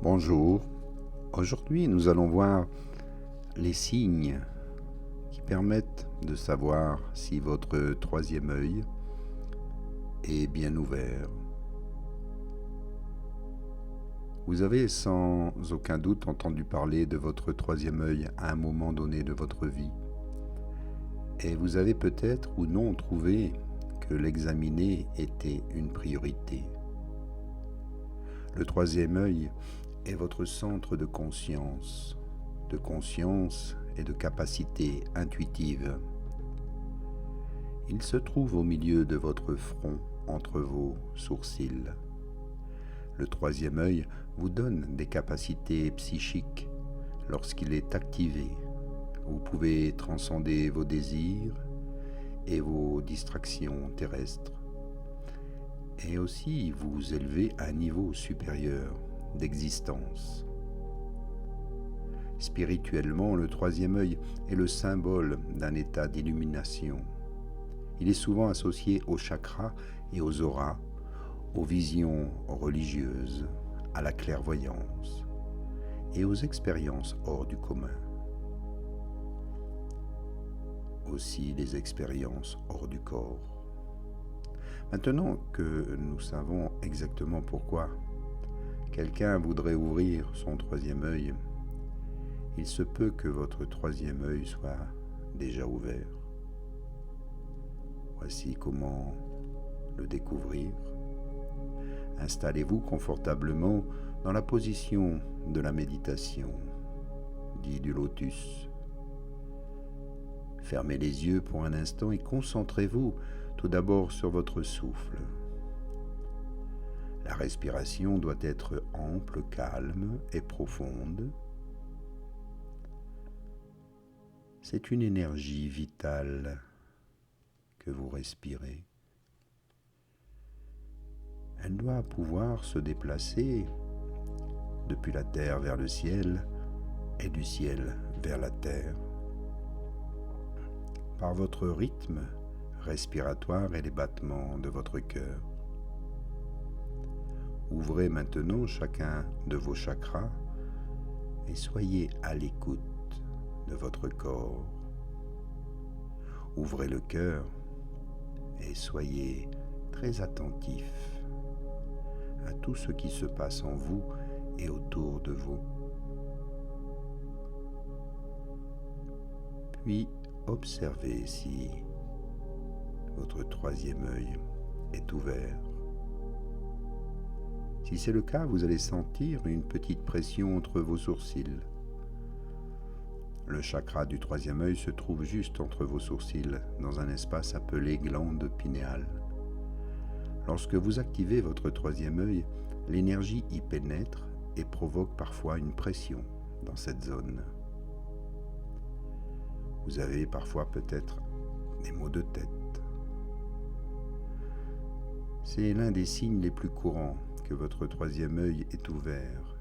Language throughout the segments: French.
Bonjour, aujourd'hui nous allons voir les signes qui permettent de savoir si votre troisième œil est bien ouvert. Vous avez sans aucun doute entendu parler de votre troisième œil à un moment donné de votre vie et vous avez peut-être ou non trouvé que l'examiner était une priorité. Le troisième œil est votre centre de conscience et de capacité intuitive. Il se trouve au milieu de votre front, entre vos sourcils. Le troisième œil vous donne des capacités psychiques lorsqu'il est activé. Vous pouvez transcender vos désirs et vos distractions terrestres et aussi vous élever à un niveau supérieur d'existence. Spirituellement, le troisième œil est le symbole d'un état d'illumination. Il est souvent associé aux chakras et aux auras, aux visions religieuses, à la clairvoyance et aux expériences hors du commun. Aussi les expériences hors du corps. Maintenant que nous savons exactement pourquoi quelqu'un voudrait ouvrir son troisième œil, il se peut que votre troisième œil soit déjà ouvert. Voici comment le découvrir. Installez-vous confortablement dans la position de la méditation, dit du lotus. Fermez les yeux pour un instant et concentrez-vous tout d'abord sur votre souffle. La respiration doit être ample, calme et profonde. C'est une énergie vitale que vous respirez. Elle doit pouvoir se déplacer depuis la terre vers le ciel et du ciel vers la terre. Par votre rythme respiratoire et les battements de votre cœur. Ouvrez maintenant chacun de vos chakras et soyez à l'écoute de votre corps. Ouvrez le cœur et soyez très attentif à tout ce qui se passe en vous et autour de vous. Puis observez si votre troisième œil est ouvert. Si c'est le cas, vous allez sentir une petite pression entre vos sourcils. Le chakra du troisième œil se trouve juste entre vos sourcils, dans un espace appelé glande pinéale. Lorsque vous activez votre troisième œil, l'énergie y pénètre et provoque parfois une pression dans cette zone. Vous avez parfois peut-être des maux de tête. C'est l'un des signes les plus courants que votre troisième œil est ouvert,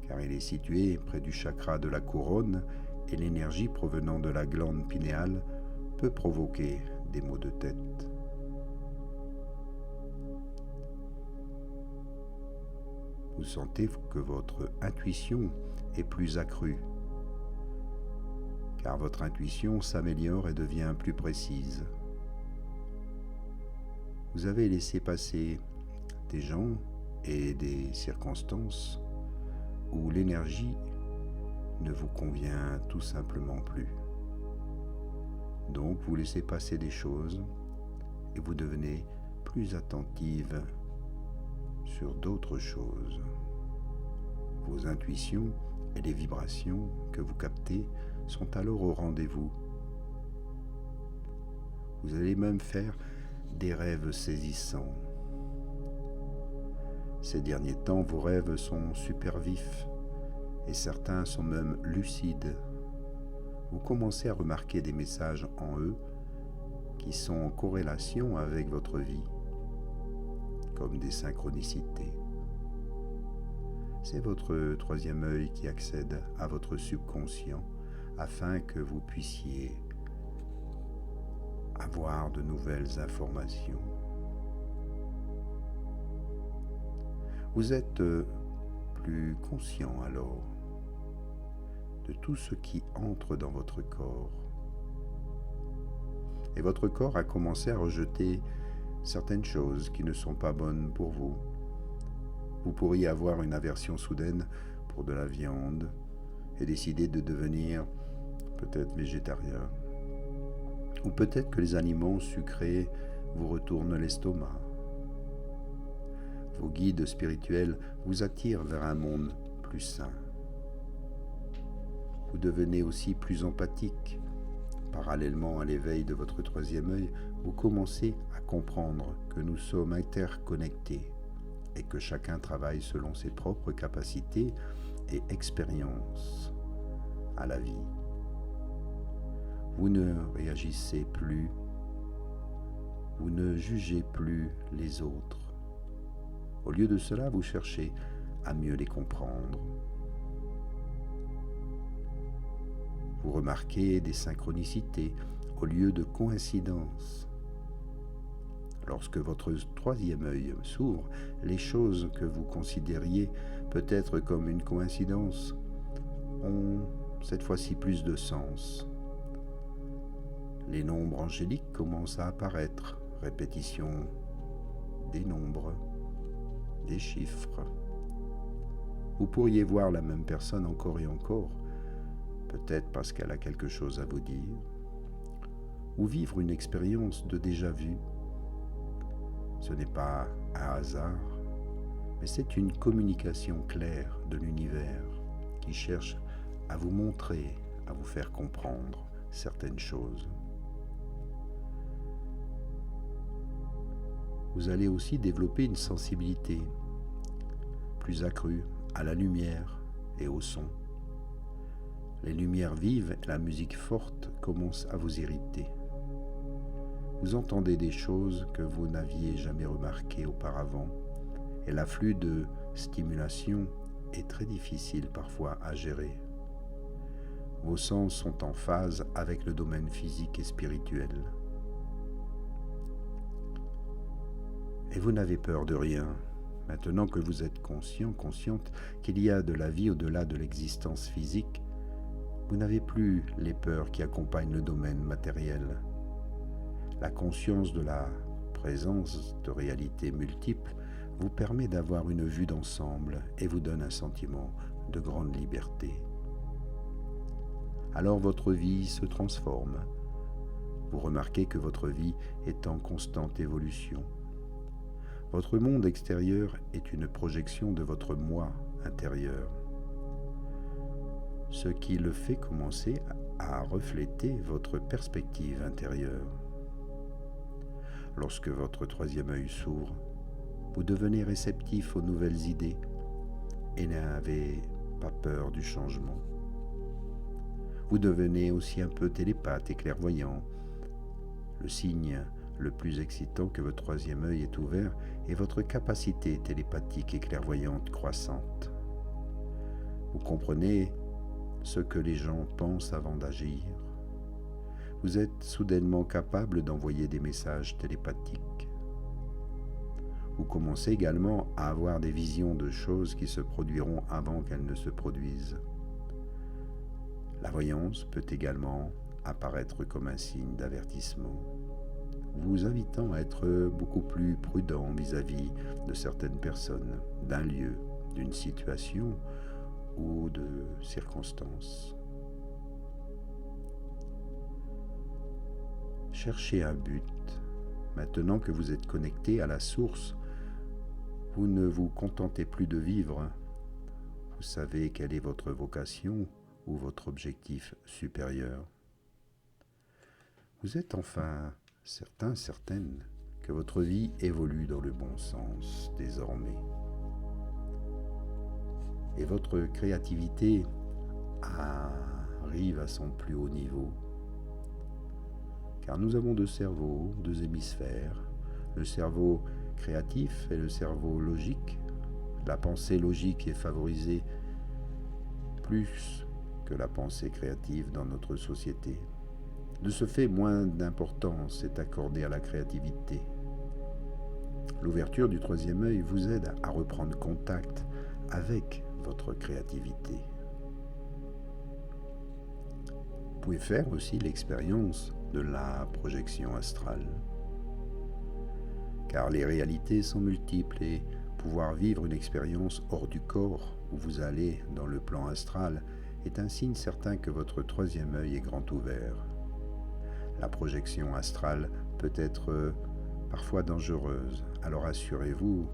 car il est situé près du chakra de la couronne et l'énergie provenant de la glande pinéale peut provoquer des maux de tête. Vous sentez que votre intuition est plus accrue, car votre intuition s'améliore et devient plus précise. Vous avez laissé passer des gens et des circonstances où l'énergie ne vous convient tout simplement plus. Donc vous laissez passer des choses et vous devenez plus attentive sur d'autres choses. Vos intuitions et les vibrations que vous captez sont alors au rendez-vous. Vous allez même faire des rêves saisissants. Ces derniers temps, vos rêves sont super vifs et certains sont même lucides. Vous commencez à remarquer des messages en eux qui sont en corrélation avec votre vie, comme des synchronicités. C'est votre troisième œil qui accède à votre subconscient afin que vous puissiez avoir de nouvelles informations. Vous êtes plus conscient alors de tout ce qui entre dans votre corps. Et votre corps a commencé à rejeter certaines choses qui ne sont pas bonnes pour vous. Vous pourriez avoir une aversion soudaine pour de la viande et décider de devenir peut-être végétarien. Ou peut-être que les aliments sucrés vous retournent l'estomac. Vos guides spirituels vous attirent vers un monde plus sain. Vous devenez aussi plus empathique. Parallèlement à l'éveil de votre troisième œil, vous commencez à comprendre que nous sommes interconnectés et que chacun travaille selon ses propres capacités et expériences à la vie. Vous ne réagissez plus, vous ne jugez plus les autres. Au lieu de cela, vous cherchez à mieux les comprendre. Vous remarquez des synchronicités au lieu de coïncidences. Lorsque votre troisième œil s'ouvre, les choses que vous considériez peut-être comme une coïncidence ont cette fois-ci plus de sens. Les nombres angéliques commencent à apparaître, répétition des nombres, des chiffres. Vous pourriez voir la même personne encore et encore, peut-être parce qu'elle a quelque chose à vous dire, ou vivre une expérience de déjà-vu. Ce n'est pas un hasard, mais c'est une communication claire de l'univers qui cherche à vous montrer, à vous faire comprendre certaines choses. Vous allez aussi développer une sensibilité plus accrue à la lumière et au son. Les lumières vives et la musique forte commencent à vous irriter. Vous entendez des choses que vous n'aviez jamais remarquées auparavant et l'afflux de stimulation est très difficile parfois à gérer. Vos sens sont en phase avec le domaine physique et spirituel. Et vous n'avez peur de rien, maintenant que vous êtes conscient, consciente qu'il y a de la vie au-delà de l'existence physique. Vous n'avez plus les peurs qui accompagnent le domaine matériel. La conscience de la présence de réalités multiples vous permet d'avoir une vue d'ensemble et vous donne un sentiment de grande liberté. Alors votre vie se transforme. Vous remarquez que votre vie est en constante évolution. Votre monde extérieur est une projection de votre moi intérieur, ce qui le fait commencer à refléter votre perspective intérieure. Lorsque votre troisième œil s'ouvre, vous devenez réceptif aux nouvelles idées et n'avez pas peur du changement. Vous devenez aussi un peu télépathe et clairvoyant. Le signe le plus excitant que votre troisième œil est ouvert est votre capacité télépathique et clairvoyante croissante. Vous comprenez ce que les gens pensent avant d'agir. Vous êtes soudainement capable d'envoyer des messages télépathiques. Vous commencez également à avoir des visions de choses qui se produiront avant qu'elles ne se produisent. La voyance peut également apparaître comme un signe d'avertissement, vous invitant à être beaucoup plus prudent vis-à-vis de certaines personnes, d'un lieu, d'une situation ou de circonstances. Cherchez un but. Maintenant que vous êtes connecté à la source, vous ne vous contentez plus de vivre. Vous savez quelle est votre vocation ou votre objectif supérieur. Vous êtes enfin certain, certaine que votre vie évolue dans le bon sens désormais. Et votre créativité arrive à son plus haut niveau. Car nous avons deux cerveaux, deux hémisphères, le cerveau créatif et le cerveau logique. La pensée logique est favorisée plus que la pensée créative dans notre société. De ce fait, moins d'importance est accordée à la créativité. L'ouverture du troisième œil vous aide à reprendre contact avec votre créativité. Vous pouvez faire aussi l'expérience de la projection astrale, car les réalités sont multiples et pouvoir vivre une expérience hors du corps où vous allez dans le plan astral est un signe certain que votre troisième œil est grand ouvert. La projection astrale peut être parfois dangereuse, alors assurez-vous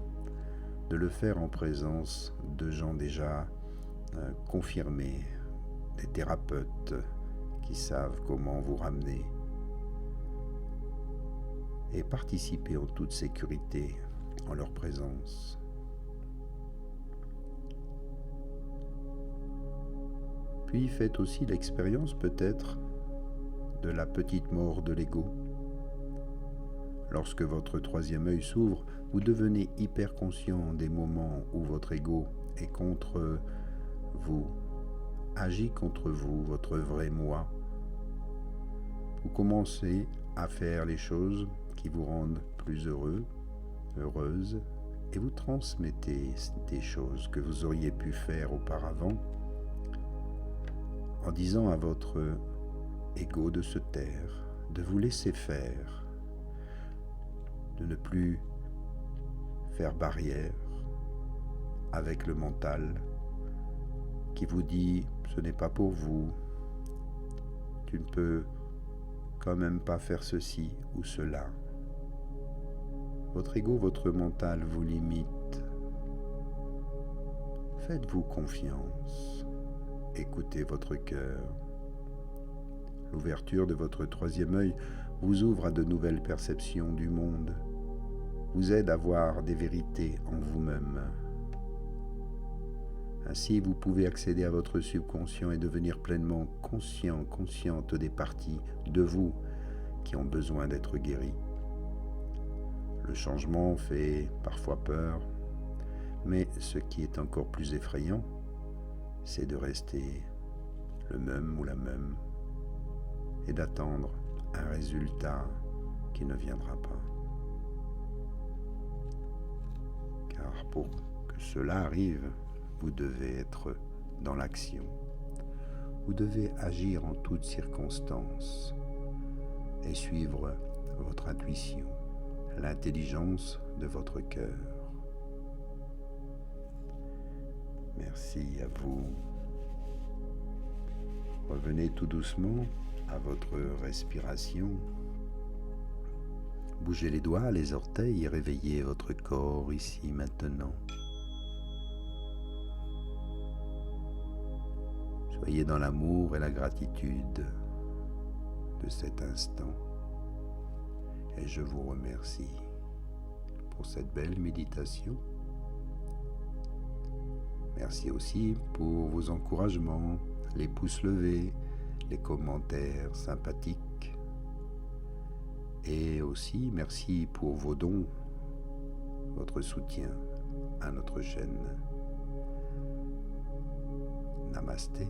de le faire en présence de gens déjà confirmés, des thérapeutes qui savent comment vous ramener, et participer en toute sécurité en leur présence. Puis faites aussi l'expérience peut-être de la petite mort de l'ego. Lorsque votre troisième œil s'ouvre, vous devenez hyper conscient des moments où votre ego est contre vous, agit contre vous, votre vrai moi. Vous commencez à faire les choses qui vous rendent plus heureux, heureuse, et vous transmettez des choses que vous auriez pu faire auparavant en disant à votre ego de se taire, de vous laisser faire, de ne plus faire barrière avec le mental qui vous dit « ce n'est pas pour vous, tu ne peux quand même pas faire ceci ou cela ». Votre ego, votre mental vous limite. Faites-vous confiance. Écoutez votre cœur. L'ouverture de votre troisième œil vous ouvre à de nouvelles perceptions du monde, vous aide à voir des vérités en vous-même. Ainsi, vous pouvez accéder à votre subconscient et devenir pleinement conscient, consciente des parties de vous qui ont besoin d'être guéries. Le changement fait parfois peur, mais ce qui est encore plus effrayant, c'est de rester le même ou la même et d'attendre un résultat qui ne viendra pas. Car pour que cela arrive, vous devez être dans l'action. Vous devez agir en toutes circonstances et suivre votre intuition, l'intelligence de votre cœur. Merci à vous. Revenez tout doucement à votre respiration. Bougez les doigts, les orteils et réveillez votre corps ici maintenant. Soyez dans l'amour et la gratitude de cet instant. Et je vous remercie pour cette belle méditation. Merci aussi pour vos encouragements, les pouces levés, les commentaires sympathiques. Et aussi merci pour vos dons, votre soutien à notre chaîne. Namasté.